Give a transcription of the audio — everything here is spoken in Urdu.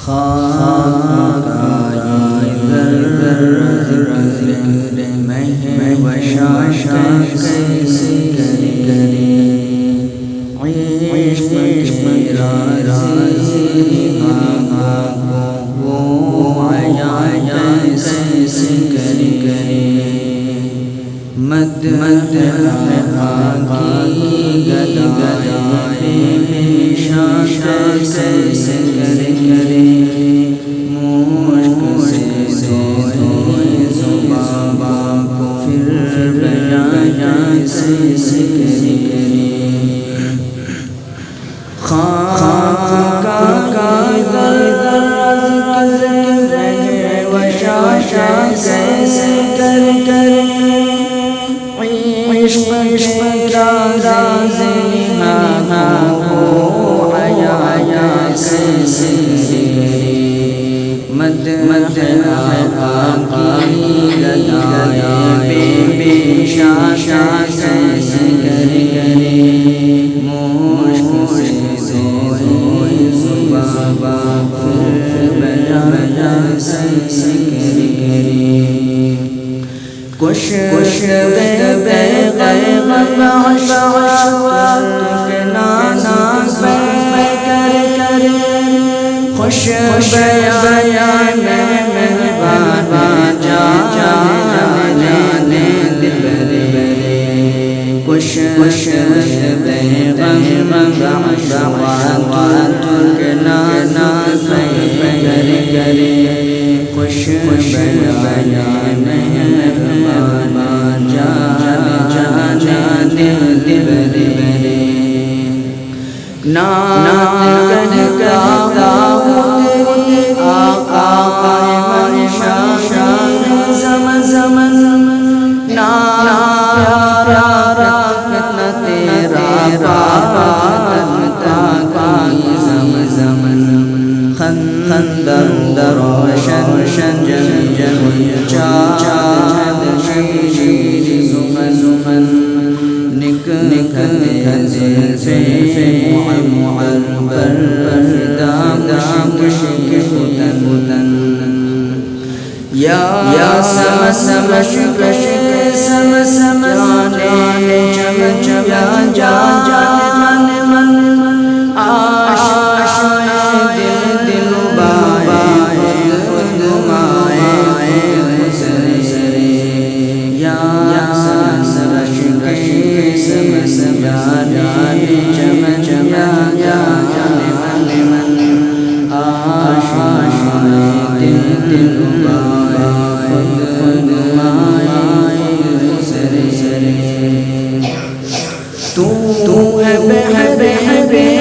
خاک آئی ذکر میں وشاشا کیسے کرے عشق کی رازی وہ آیا کیسے کرے مد آگی گدائے شاشا کیسے کرے مشک سے دھوئے زبان کو پھر بیان کیسے کرے خاک آئی ذکر میں وشاشا کیسے کرے عشق رازی ہو آیا کیسے مد آگی گدائے بے شاشا کیسے کرے مشک سے دھوئے زبان پھر بیان کیسے کرے کش بے غیب عشق کے نانا پہ کرے خوش بیان میں بابا جانے دل برے کش بے غیب عشق کے نانا پہ کرے خوش بیان میں بابا جانے دل برے نعت کرتا آقا منشا زم پیارا تیرا بابا زم خندر روشن چاند شیر زمن نکلتے زلفے معبر دام کشکن یا سم جانے جانے من آشنا دل بائے خود مائے سرے یا سم جانے من آشنا دل بائے خود مائے سرے تو ہے بے